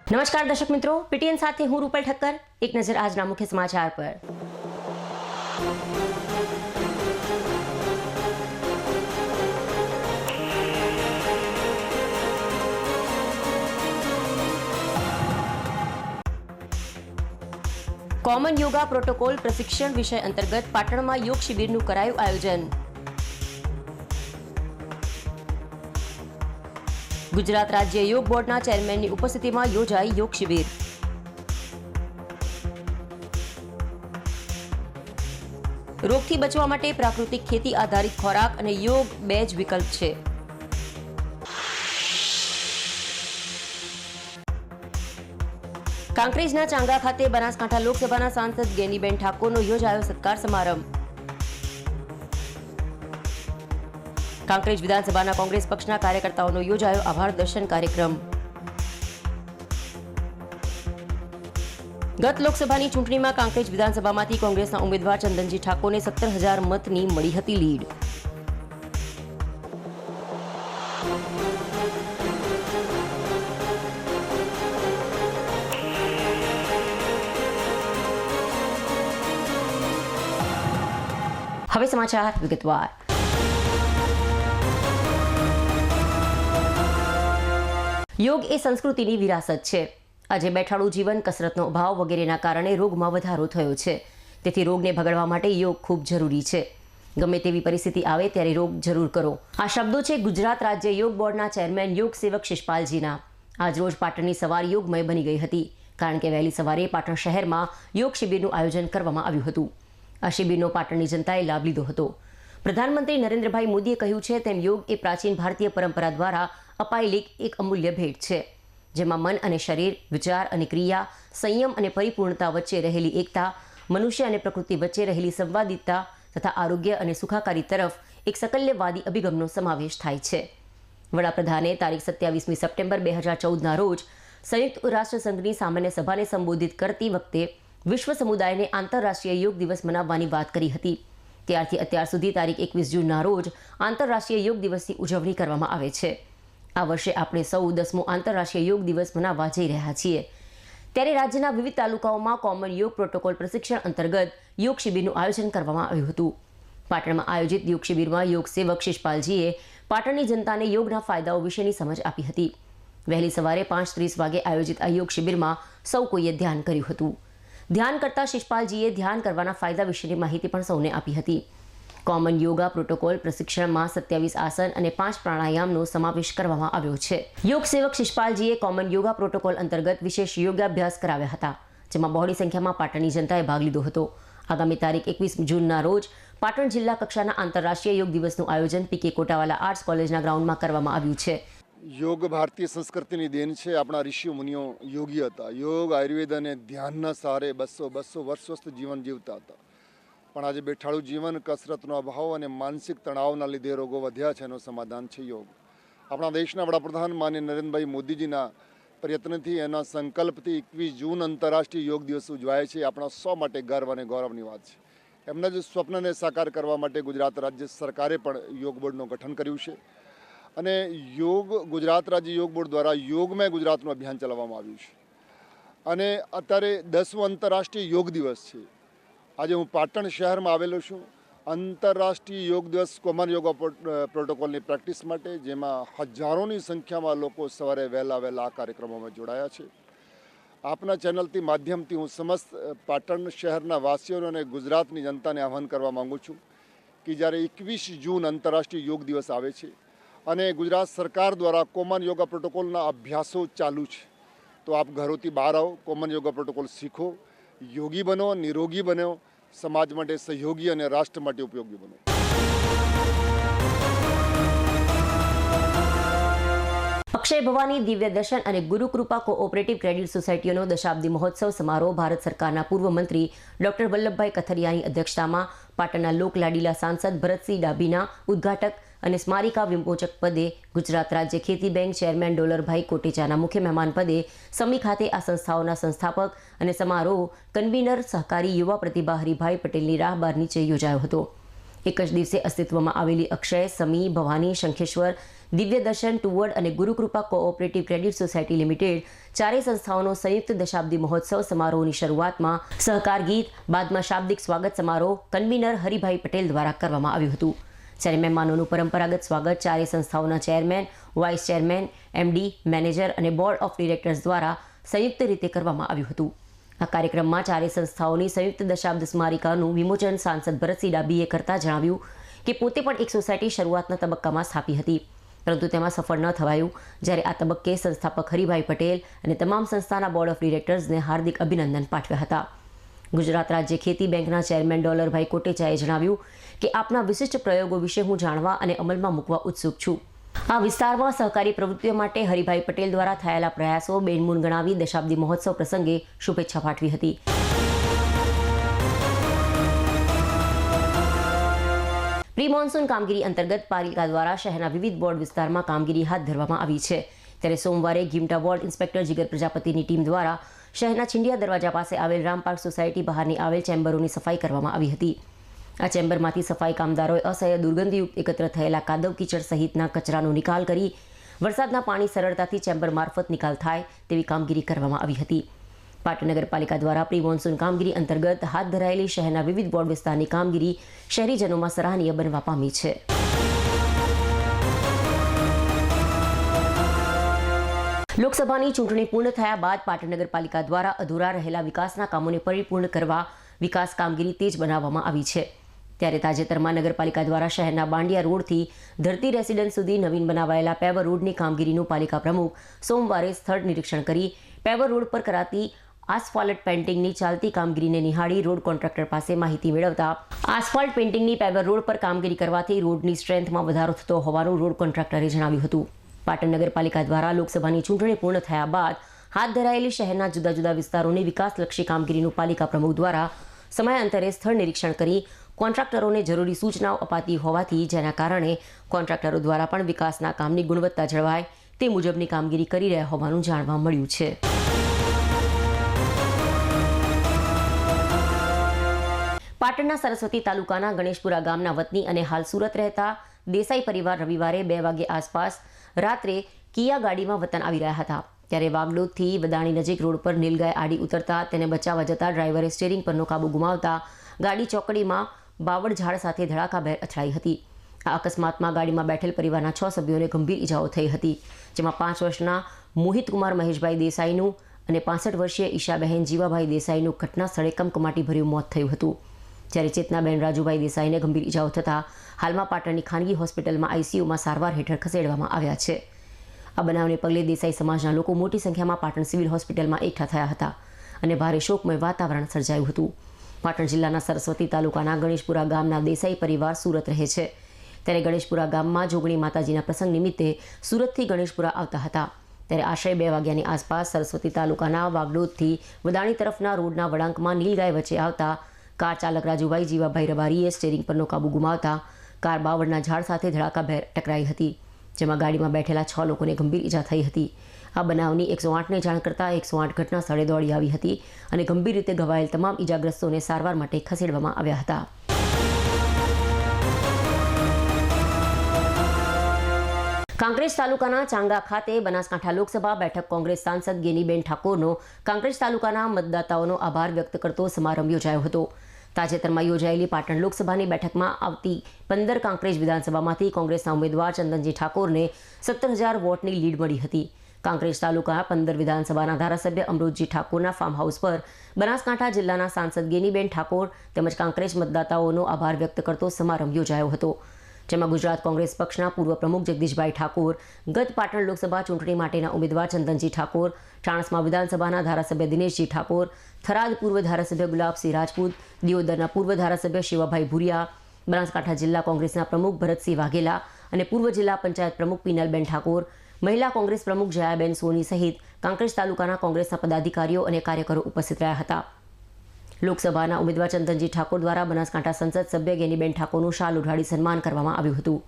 નમસ્કાર દર્શક મિત્રો, પીટીએન સાથે હું રૂપલ ઠક્કર. એક નજર આજના મુખ્ય સમાચાર પર. કોમન યોગા પ્રોટોકોલ પ્રશિક્ષણ વિષય અંતર્ગત પાટણમાં યોગ શિબિરનું કરાયું આયોજન. ગુજરાત રાજ્ય યોગ બોર્ડના ચેરમેનની ઉપસ્થિતિમાં યોજાઈ યોગ શિબિર. રોગથી બચવા માટે પ્રાકૃતિક ખેતી આધારિત ખોરાક અને યોગ બે જ વિકલ્પ છે. કાંકરેજના ચાંગા ખાતે બનાસકાંઠા લોકસભાના સાંસદ ગેનીબેન ઠાકોરનો યોજાયો સત્કાર સમારંભ. કાંકરેજ વિધાનસભાના કોંગ્રેસ પક્ષના કાર્યકર્તાઓનો યોજાયો આભાર દર્શન કાર્યક્રમ. ગત લોકસભાની ચૂંટણીમાં કાંકરેજ વિધાનસભામાંથી કોંગ્રેસના ઉમેદવાર ચંદનજી ઠાકોરને 17,000 મતની મળી હતી લીડ. હવે સમાચાર વિગતવાર. યોગ એ સંસ્કૃતિની વિરાસત છે. આજે બેઠાડું જીવન, કસરતનો અભાવ વગેરેના કારણે રોગમાં વધારો થયો છે. તેથી રોગને ભગાડવા માટે યોગ ખૂબ જરૂરી છે. ગમે તેવી પરિસ્થિતિ આવે ત્યારે યોગ જરૂર કરો. આ શબ્દો છે ગુજરાત રાજ્ય યોગ બોર્ડના ચેરમેન યોગ સેવક શિષપાલજીના. આજરોજ પાટણની સવાર યોગમય બની ગઈ હતી, કારણ કે વહેલી સવારે પાટણ શહેરમાં યોગ શિબિરનું આયોજન કરવામાં આવ્યું હતું. આ શિબિરનો પાટણની જનતાએ લાભ લીધો હતો. પ્રધાનમંત્રી નરેન્દ્રભાઈ મોદીએ કહ્યું છે તેમ યોગ એ પ્રાચીન ભારતીય પરંપરા દ્વારા અપાયેલી એક અમૂલ્ય ભેટ છે, જેમાં મન અને શરીર, વિચાર અને ક્રિયા, સંયમ અને પરિપૂર્ણતા વચ્ચે રહેલી એકતા, મનુષ્ય અને પ્રકૃતિ વચ્ચે રહેલી સંવાદિતતા તથા આરોગ્ય અને સુખાકારી તરફ એક સકલ્યવાદી અભિગમનો સમાવેશ થાય છે. વડાપ્રધાને તારીખ 27મી સપ્ટેમ્બર 2014ના રોજ સંયુક્ત રાષ્ટ્ર સંઘની સામાન્ય સભાને સંબોધિત કરતી વખતે વિશ્વ સમુદાયને આંતરરાષ્ટ્રીય યોગ દિવસ મનાવવાની વાત કરી હતી. ત્યારથી અત્યાર સુધી તારીખ 21 જૂનના રોજ આંતરરાષ્ટ્રીય યોગ દિવસની ઉજવણી કરવામાં આવે છે. આ વર્ષે આપણે સૌ 10મો આંતરરાષ્ટ્રીય યોગ દિવસ મનાવવા જઈ રહ્યા છીએ. ત્યારે રાજ્યના વિવિધ તાલુકાઓમાં કોમન યોગ પ્રોટોકોલ પ્રશિક્ષણ અંતર્ગત યોગ શિબિરનું આયોજન કરવામાં આવ્યું હતું. પાટણમાં આયોજિત યોગ શિબિરમાં યોગ સેવક શિષપાલજીએ પાટણની જનતાને યોગના ફાયદાઓ વિશેની સમજ આપી હતી. વહેલી સવારે 5:30 વાગે આયોજિત આ યોગ શિબિરમાં સૌ કોઈએ ધ્યાન કર્યું હતું. ધ્યાન કરતા શિષપાલજીએ ધ્યાન કરવાના ફાયદા વિશેની માહિતી પણ સૌને આપી હતી. કોમન યોગા પ્રોટોકોલ પ્રશિક્ષણમાં 27 આસન અને 5 પ્રાણાયામનો સમાવેશ કરવામાં આવ્યો છે. યોગ સેવક શિષપાલજીએ કોમન યોગા પ્રોટોકોલ અંતર્ગત વિશેષ યોગાભ્યાસ કરાવ્યા હતા, જેમાં બહોળી સંખ્યામાં પાટણની જનતાએ ભાગ લીધો હતો. આગામી તારીખ 21 જૂનના રોજ પાટણ જિલ્લા કક્ષાના આંતરરાષ્ટ્રીય યોગ દિવસનું આયોજન પીકે કોટાવાલા આર્ટ્સ કોલેજના ગ્રાઉન્ડમાં કરવામાં આવ્યું છે. યોગ ભારતીય સંસ્કૃતિની દેન છે. આપણા ઋષિ મુનિઓ યોગી હતા. યોગ, આયુર્વેદ અને ધ્યાનના સહારે 200 વર્ષ સ્વસ્થ જીવન જીવતા હતા. પણ આજે બેઠાડું જીવન, કસરતનો અભાવ અને માનસિક તણાવના લીધે રોગો વધ્યા છે. એનું સમાધાન છે યોગ. આપણા દેશના વડાપ્રધાન માનનીય નરેન્દ્રભાઈ મોદીજીના પ્રયત્નથી, એના સંકલ્પથી 21 જૂન આંતરરાષ્ટ્રીય યોગ દિવસ ઉજવાય છે. આપણા સૌ માટે ગર્વ અને ગૌરવની વાત છે. એમના જ સ્વપ્નને સાકાર કરવા માટે ગુજરાત રાજ્ય સરકારે પણ યોગ બોર્ડનું ગઠન કર્યું છે. અને ગુજરાત રાજ્ય યોગ બોર્ડ દ્વારા યોગમય ગુજરાતનું અભિયાન ચલાવવામાં આવ્યું છે. અને અત્યારે 10મો આંતરરાષ્ટ્રીય યોગ દિવસ છે. આજે હું પાટણ શહેરમાં આવેલો છું આંતરરાષ્ટ્રીય યોગ દિવસ કોમન યોગા પ્રોટોકોલની પ્રેક્ટિસ માટે, જેમાં હજારોની સંખ્યામાં લોકો સવારે વહેલા આ કાર્યક્રમોમાં જોડાયા છે. આપના ચેનલથી માધ્યમથી હું સમસ્ત પાટણ શહેરના વાસીઓને અને ગુજરાતની જનતાને આહ્વાન કરવા માગું છું કે જ્યારે 21 જૂન આંતરરાષ્ટ્રીય યોગ દિવસ આવે છે અને ગુજરાત સરકાર દ્વારા કોમન યોગા પ્રોટોકોલના અભ્યાસો ચાલુ છે, તો આપ ઘરોથી બહાર આવો, કોમન યોગા પ્રોટોકોલ શીખો, યોગી બનો, નિરોગી બનો, સમાજ માટે સહયોગી અને રાષ્ટ્ર માટે ઉપયોગી બનો. અક્ષય ભવાની દિવ્ય દર્શન અને ગુરુકૃપા કોઓપરેટિવ ક્રેડિટ સોસાયટીઓનો દશાબ્દી મહોત્સવ સમારોહ ભારત સરકારના પૂર્વ મંત્રી ડોક્ટર વલ્લભભાઈ કથરિયાની અધ્યક્ષતામાં પાટણના લોકલાડીલા સાંસદ ભરતસિંહ ડાભીના ઉદ્ઘાટક અને સ્મારિકા વિમોચક પદે, ગુજરાત રાજ્ય ખેતી બેંક ચેરમેન ડોલરભાઈ કોટેચાના મુખ્ય મહેમાન પદે, સમી ખાતે આ સંસ્થાઓના સંસ્થાપક અને સમારોહ કન્વીનર સહકારી યુવા પ્રતિભા હરિભાઈ પટેલની રાહબર નીચે યોજાયો હતો. એક જ દિવસે અસ્તિત્વમાં આવેલી અક્ષય, સમી, ભવાની, શંખેશ્વર, દિવ્ય દર્શન ટુવર્ડ અને Gurukripa cooperative credit society limited ચારેય સંસ્થાઓનો સંયુક્ત દશાબ્દી મહોત્સવ સમારોહની શરૂઆતમાં સહકાર ગીત, બાદમાં શાબ્દિક સ્વાગત સમારોહ કન્વીનર હરિભાઈ પટેલ દ્વારા કરવામાં આવ્યું હતું. જ્યારે મહેમાનોનું પરંપરાગત સ્વાગત ચારેય સંસ્થાઓના chairman, vice chairman, MD, manager અને બોર્ડ ઓફ ડિરેક્ટર્સ દ્વારા સંયુક્ત રીતે કરવામાં આવ્યું હતું. આ કાર્યક્રમમાં ચારેય સંસ્થાઓની સંયુક્ત દશાબ્દ સ્મારિકાનું વિમોચન સાંસદ ભરતસિંહ ડાભીએ કરતા જણાવ્યું કે પોતે પણ એક સોસાયટી શરૂઆતના તબક્કામાં સ્થાપી હતી, પરંતુ તેમાં સફળ ન થવાયું. જ્યારે આ તબક્કે સંસ્થાપક હરિભાઈ પટેલ અને તમામ સંસ્થાના બોર્ડ ઓફ ડિરેક્ટર્સને હાર્દિક અભિનંદન પાઠવ્યા હતા. ગુજરાત રાજ્ય ખેતી બેંકના ચેરમેન ડોલરભાઈ કોટેચાએ જણાવ્યું કે આપના વિશિષ્ટ પ્રયોગો વિશે હું જાણવા અને અમલમાં મૂકવા ઉત્સુક છું. આ વિસ્તારમાં સહકારી પ્રવૃત્તિઓ માટે હરિભાઈ પટેલ દ્વારા થયેલા પ્રયાસો બેનમૂન ગણાવી દશાબ્દી મહોત્સવ પ્રસંગે શુભેચ્છા પાઠવી હતી. પ્રી મોન્સૂન કામગીરી અંતર્ગત પાલિકા દ્વારા શહેરના વિવિધ વોર્ડ વિસ્તારમાં કામગીરી હાથ ધરવામાં આવી છે. ત્યારે સોમવારે ગીમટા વોર્ડ ઇન્સ્પેક્ટર જીગર પ્રજાપતિની ટીમ દ્વારા શહેરના છીંડિયા દરવાજા પાસે આવેલ રામપાર્ક સોસાયટી બહારની આવેલ ચેમ્બરોની સફાઈ કરવામાં આવી હતી. આ ચેમ્બરમાંથી સફાઈ કામદારોએ અસહ્ય દુર્ગંધયુક્ત એકત્ર થયેલા કાદવ કીચડ સહિતના કચરાનો નિકાલ કરી વરસાદના પાણી સરળતાથી ચેમ્બર મારફત નિકાલ થાય તેવી કામગીરી કરવામાં આવી હતી. પાટણ નગરપાલિકા દ્વારા પ્રી મોન્સૂન કામગીરી અંતર્ગત હાથ ધરાયેલી શહેરના વિવિધ વોર્ડ વિસ્તારની કામગીરી શહેરીજનોમાં સરાહનીય બનવા પામી છે. લોકસભાની ચૂંટણી પૂર્ણ થયા બાદ પાટણ નગરપાલિકા દ્વારા અધૂરા રહેલા વિકાસના કામોને પરિપૂર્ણ કરવા વિકાસ કામગીરી તેજ બનાવવામાં આવી છે. ત્યારે તાજેતરમાં નગરપાલિકા દ્વારા શહેરના બાંડિયા રોડથી ધરતી રેસિડન્સ સુધી નવીન બનાવાયેલા પેવર રોડની કામગીરીનું પાલિકા પ્રમુખ સોમવારે સ્થળ નિરીક્ષણ કરી પેવર રોડ પર કરાતી આસફાલ્ટ પેઇન્ટિંગની ચાલતી કામગીરીને નિહાળી રોડ કોન્ટ્રાક્ટર પાસે માહિતી મેળવતા આસફાલ્ટ પેઇન્ટિંગની પેવર રોડ પર કામગીરી કરવાથી રોડની સ્ટ્રેન્થમાં વધારો થતો હોવાનું રોડ કોન્ટ્રાક્ટરે જણાવ્યું હતું. પાટણ નગરપાલિકા દ્વારા લોકસભાની ચૂંટણી પૂર્ણ થયા બાદ હાથ ધરાયેલી શહેરના જુદા જુદા વિસ્તારોની વિકાસલક્ષી કામગીરીનું પાલિકા પ્રમુખ દ્વારા સમયાંતરે સ્થળ નિરીક્ષણ કરી કોન્ટ્રાક્ટરોને જરૂરી સૂચનાઓ અપાતી હોવાથી જેના કારણે કોન્ટ્રાક્ટરો દ્વારા પણ વિકાસના કામની ગુણવત્તા જળવાય તે મુજબની કામગીરી કરી રહ્યા હોવાનું જાણવા મળ્યું છે. પાટણના સરસ્વતી તાલુકાના ગણેશપુરા ગામના વતની અને હાલ સુરત રહેતા દેસાઈ પરિવાર રવિવારે 2 વાગ્યે આસપાસ રાત્રે કિયા ગાડીમાં વતન આવી રહ્યા હતા. ત્યારે વાગડોદથી વદાણી નજીક રોડ પર નીલગાય આડી ઉતરતા તેને બચાવવા જતા ડ્રાઈવરે સ્ટીયરિંગ પરનો કાબુ ગુમાવતા ગાડી ચોકડીમાં બાવળ ઝાડ સાથે ધડાકાભેર અથડાઈ હતી. આ અકસ્માતમાં ગાડીમાં બેઠેલ પરિવારના 6 સભ્યોને ગંભીર ઈજાઓ થઈ હતી, જેમાં 5 વર્ષના મોહિતકુમાર મહેશભાઈ દેસાઈનું અને 65 વર્ષીય ઈશાબહેન જીવાભાઈ દેસાઈનું ઘટના સ્થળે કમકમાટીભર્યું મોત થયું હતું. જ્યારે ચેતનાબેન રાજુભાઈ દેસાઈને ગંભીર ઈજાઓ થતાં હાલમાં પાટણની ખાનગી હોસ્પિટલમાં આઈસીયુમાં સારવાર હેઠળ ખસેડવામાં આવ્યા છે. આ બનાવને પગલે દેસાઈ સમાજના લોકો મોટી સંખ્યામાં પાટણ સિવિલ હોસ્પિટલમાં એકઠા થયા હતા અને ભારે શોકમય વાતાવરણ સર્જાયું હતું. પાટણ જિલ્લાના સરસ્વતી તાલુકાના ગણેશપુરા ગામના દેસાઈ પરિવાર સુરત રહે છે. ત્યારે ગણેશપુરા ગામમાં જોગણી માતાજીના પ્રસંગ નિમિત્તે સુરતથી ગણેશપુરા આવતા હતા. ત્યારે આશરે 2 વાગ્યાની આસપાસ સરસ્વતી તાલુકાના વાગડોદથી વદાણી તરફના રોડના વળાંકમાં નીલગાય વચ્ચે આવતા કાર ચાલક રાજુભાઈ જીવાભાઈ રબારીએ સ્ટીયરિંગ પરનો કાબુ ગુમાવતા કાર બાવળના ઝાડ સાથે ધડાકાભેર ટકરાઈ હતી, જેમાં ગાડીમાં બેઠેલા 6 લોકોને ગંભીર ઈજા થઈ હતી. આ બનાવની 108ને જાણ કરતા 108 ઘટના સ્થળે દોડી આવી હતી અને ગંભીર રીતે ઘવાયેલ તમામ ઈજાગ્રસ્તોને સારવાર માટે ખસેડવામાં આવ્યા હતા. કાંકરેજ તાલુકાના ચાંગા ખાતે બનાસકાંઠા લોકસભા બેઠક કોંગ્રેસ સાંસદ ગેનીબેન ઠાકોરનો કાંકરેજ તાલુકાના મતદાતાઓનો આભાર વ્યક્ત કરતો સમારંભ યોજાયો હતો. તાજેતરમાં યોજાયેલી પાટણ લોકસભાની બેઠકમાં આવતી 15 કાંકરેજ વિધાનસભામાંથી કોંગ્રેસના ઉમેદવાર ચંદનજી ઠાકોરને 17,000 વોટની લીડ મળી હતી. કાંકરેજ તાલુકા 15 વિધાનસભાના ધારાસભ્ય અમૃતજી ઠાકોરના ફાર્મ હાઉસ પર બનાસકાંઠા જિલ્લાના સાંસદ ગેનીબેન ઠાકોર તેમજ કાંકરેજ મતદાતાઓનો આભાર વ્યક્ત કરતો સમારંભ યોજાયો હતો, જેમાં ગુજરાત કોંગ્રેસ પક્ષના પૂર્વ પ્રમુખ જગદીશભાઈ ઠાકોર, ગત પાટણ લોકસભા ચૂંટણી માટેના ઉમેદવાર ચંદનજી ઠાકોર, ચાણસ્મા વિધાનસભાના ધારાસભ્ય દિનેશજી ઠાકોર, થરાદ પૂર્વ ધારાસભ્ય ગુલાબસિંહ રાજપૂત, દિયોદરના પૂર્વ ધારાસભ્ય શિવાભાઈ ભુરિયા, બનાસકાંઠા જિલ્લા કોંગ્રેસના પ્રમુખ ભરતસિંહ વાઘેલા અને પૂર્વ જિલ્લા પંચાયત પ્રમુખ પીનલબેન ઠાકોર, મહિલા કોંગ્રેસ પ્રમુખ જયાબેન સોની સહિત કાંકરેજ તાલુકાના કોંગ્રેસના પદાધિકારીઓ અને કાર્યકરો ઉપસ્થિત રહ્યા હતા. લોકસભાના ઉમેદવાર ચંદનજી ઠાકોર દ્વારા બનાસકાંઠા સંસદ સભ્ય ગેનીબેન ઠાકોરનું શાલ ઉઢાડી સન્માન કરવામાં આવ્યું હતું.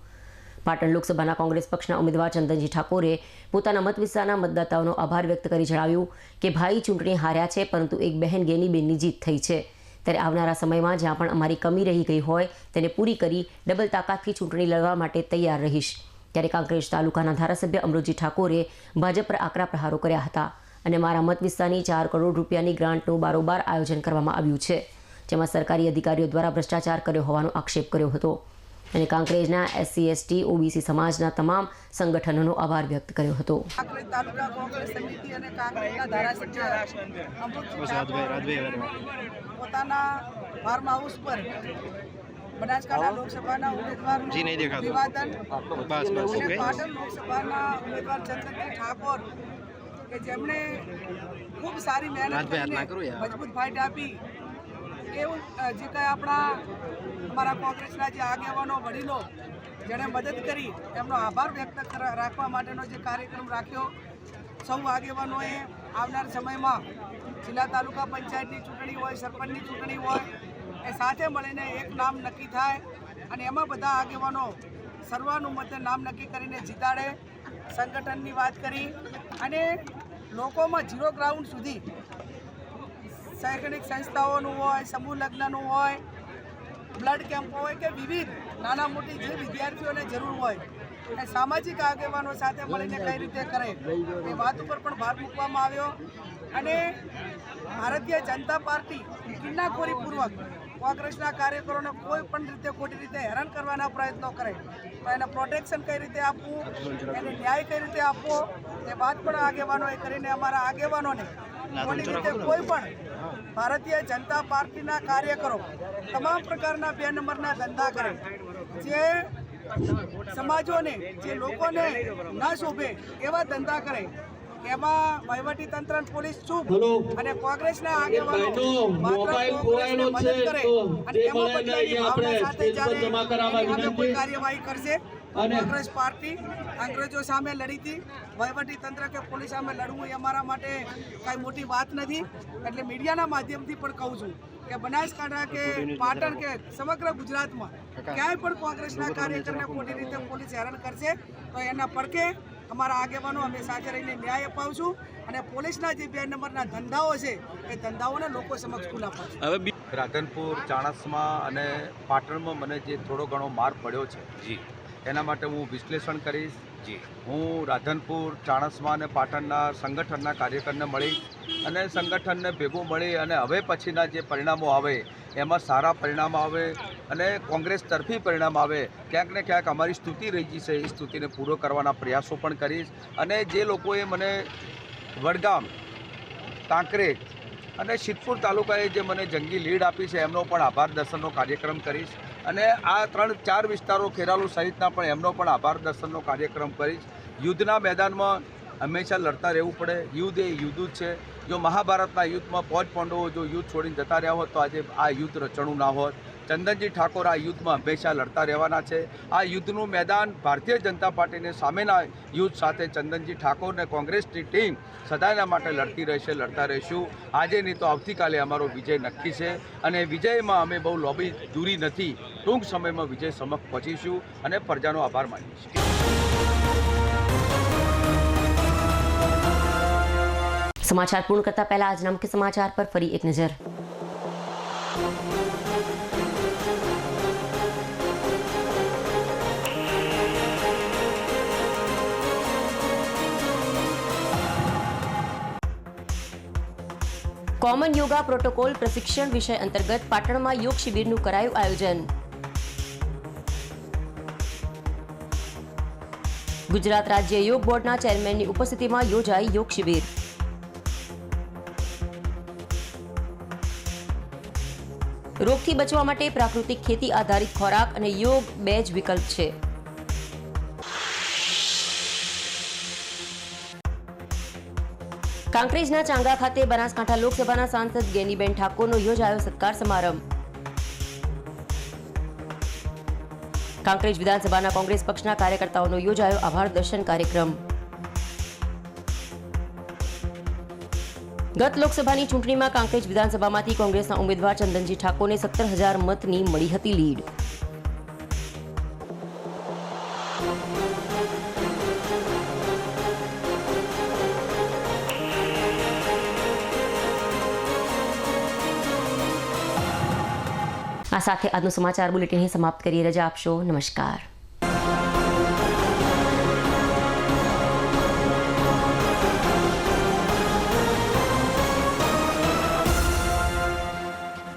પાટણ લોકસભાના કોંગ્રેસ પક્ષના ઉમેદવાર ચંદનજી ઠાકોરે પોતાના મત વિસ્તારના મતદાતાઓનો આભાર વ્યક્ત કરી જણાવ્યું કે ભાઈ ચૂંટણી હાર્યા છે, પરંતુ એક બહેન ગેનીબેનની જીત થઈ છે. ત્યારે આવનારા સમયમાં જ્યાં પણ અમારી કમી રહી ગઈ હોય તેને પૂરી કરી ડબલ તાકાતથી ચૂંટણી લડવા માટે તૈયાર રહીશ. ત્યારે કાંકરેજ તાલુકાના ધારાસભ્ય અમૃતજી ઠાકોરે ભાજપ પર આકરા પ્રહારો કર્યા હતા અને મારા મત વિસ્તારની 4 કરોડ રૂપિયાની ગ્રાન્ટનું બારોબાર આયોજન કરવામાં આવ્યું છે, જેમાં સરકારી અધિકારીઓ દ્વારા ભ્રષ્ટાચાર કર્યો હોવાનો આક્ષેપ કર્યો હતો અને કાંકરેજના SC ST OBC સમાજના તમામ સંગઠનોનો આભાર વ્યક્ત કર્યો હતો. કાંકરેજ તાલુકા કોંગ્રેસ સમિતિ અને કાંકરેજના ધારાસભ્ય અમૃતજી ઠાકોર પોતાના ફાર્મ હાઉસ પર બનાસકાંઠા લોકસભાના ઉમેદવારનું અભિવાદન અને પાટણ લોકસભાના ઉમેદવાર ચંદનજી ઠાકોર કે જેમણે ખૂબ સારી મહેનત કરીને મજબૂત ફાઇટ આપી એવું જે કંઈ અમારા કોંગ્રેસના જે આગેવાનો વડીલો જેણે મદદ કરી એમનો આભાર વ્યક્ત રાખવા માટેનો જે કાર્યક્રમ રાખ્યો. સૌ આગેવાનોએ આવનાર સમયમાં જિલ્લા તાલુકા પંચાયતની ચૂંટણી હોય, સરપંચની ચૂંટણી હોય, એ સાથે મળીને એક નામ નક્કી થાય અને એમાં બધા આગેવાનો સર્વાનુમતે નામ નક્કી કરીને જીતાડે. સંગઠનની વાત કરી અને લોકોમાં ઝીરો ગ્રાઉન્ડ સુધી શૈક્ષણિક સંસ્થાઓનું હોય, સમૂહ લગ્નનું હોય, બ્લડ કેમ્પ હોય કે વિવિધ નાના મોટી જે વિદ્યાર્થીઓને જરૂર હોય એ સામાજિક આગેવાનો સાથે મળીને કઈ રીતે કરે એ વાત ઉપર પણ ભાર મૂકવામાં આવ્યો. અને ભારતીય જનતા પાર્ટી કિન્નાખોરીપૂર્વક કોંગ્રેસના કાર્યકરોને કોઈ પણ રીતે ખોટી રીતે હેરાન કરવાના પ્રયત્નો કરે તો એને પ્રોટેક્શન કઈ રીતે આપવું, એને ન્યાય કઈ રીતે આપવો એ વાત પણ આગેવાનોએ કરીને અમારા આગેવાનોને ખોટી રીતે કોઈ પણ ભારતીય જનતા પાર્ટીના કાર્યકરો તમામ પ્રકારના 2 નંબરના ધંધા કરે, જે સમાજોને જે લોકોને ન શોભે એવા ધંધા કરે, એમાં વહીવટીતંત્ર પોલીસ ચૂપ અને કોંગ્રેસના આગેવાનો માત્ર કોંગ્રેસને મદદ કરે અને એમાં બદલાની ભાવના સાથે ચાલે એની કોઈ કાર્યવાહી કરશે. કોંગ્રેસ પાર્ટી અંગ્રેજો સામે લડી હતી, વહીવટીતંત્ર કે પોલીસ સામે લડવું એ અમારા માટે કાંઈ મોટી વાત નથી. એટલે મીડિયાના માધ્યમથી પણ કહું છું કે બનાસકાંઠા કે પાટણ કે સમગ્ર ગુજરાતમાં ક્યાંય પણ કોંગ્રેસના કાર્યકરને ખોટી રીતે પોલીસ હેરાન કરશે તો એના પડકે અમારા આગેવાનો અમે સાથે રહીને ન્યાય અપાવશું અને પોલીસના જે 2 નંબરના ધંધાઓ છે એ ધંધાઓને લોકો સમક્ષ ખુલ્લા પાડશું. હવે રાધનપુર, ચાણસ્મા અને પાટણમાં મને જે થોડો ઘણો માર પડ્યો છે એના માટે હું વિશ્લેષણ કરીશ. હું રાધનપુર, ચાણસ્મા અને પાટણના સંગઠનના કાર્યકરને મળી અને સંગઠનને ભેગું મળી અને હવે પછીના જે પરિણામો આવે એમાં સારા પરિણામ આવે અને કોંગ્રેસ તરફી પરિણામ આવે. ક્યાંક ને ક્યાંક અમારી સ્તુતિ રહી ગઈ છે, એ સ્તુતિને પૂરો કરવાના પ્રયાસો પણ કરીશ. અને જે લોકોએ મને વડગામ, કાંકરેજ અને સિદ્ધપુર તાલુકાએ જે મને જંગી લીડ આપી છે એમનો પણ આભાર દર્શનનો કાર્યક્રમ કરીશ. અને આ 3-4 વિસ્તારો ખેરાલુ સહિતના પણ એમનો પણ આભાર દર્શનનો કાર્યક્રમ કરીશ. યુદ્ધના મેદાનમાં હંમેશા લડતા રહેવું પડે. યુદ્ધ એ યુદ્ધ જ છે. જો મહાભારતના યુદ્ધમાં 5 પાંડવો જો યુદ્ધ છોડીને જતા રહ્યા હોત તો આજે આ યુદ્ધ રચણું ના હોત. ચંદનજી ઠાકોર આ યુદ્ધમાં હંમેશા લડતા રહેવાના છે. આ યુદ્ધનું મેદાન ભારતીય જનતા પાર્ટીને સામેના યુદ્ધ સાથે ચંદનજી ઠાકોર અને કોંગ્રેસની ટીમ સદાયના માટે લડતી રહેશે, લડતા રહીશું. આજે નહીં તો આવતીકાલે અમારો વિજય નક્કી છે અને વિજયમાં અમે બહુ લોબી દૂરી નથી. ટૂંક સમયમાં વિજય સમક્ષ પહોંચીશું અને પ્રજાનો આભાર માનીશું. સમાચાર પૂર્ણ કરતા પહેલા આજના મુખ્ય સમાચાર પર ફરી એક નજર. કોમન યોગા પ્રોટોકોલ પ્રશિક્ષણ વિષય અંતર્ગત પાટણમાં યોગ શિબિરનું કરાયું આયોજન. ગુજરાત રાજ્ય યોગ બોર્ડના ચેરમેનની ઉપસ્થિતિમાં યોજાઈ યોગ શિબિર. રોગથી બચવા માટે પ્રાકૃતિક ખેતી આધારિત ખોરાક અને યોગ 2 જ વિકલ્પ છે. કાંકરેજના ચાંગા ખાતે બનાસકાંઠા લોકસભાના સાંસદ ગેનીબેન ઠાકોરનો યોજાયો સત્કાર સમારંભ. કાંકરેજ વિધાનસભાના કોંગ્રેસ પક્ષના કાર્યકર્તાઓનો યોજાયો આભાર દર્શન કાર્યક્રમ. ગત લોકસભાની ચૂંટણીમાં કાંકરેજ વિધાનસભામાંથી કોંગ્રેસના ઉમેદવાર ચંદનજી ઠાકોરને 17,000 મતની મળી હતી લીડ. આ સાથે આજનું સમાચાર બુલેટિન સમાપ્ત કરીએ. રજા આપશો. નમસ્કાર.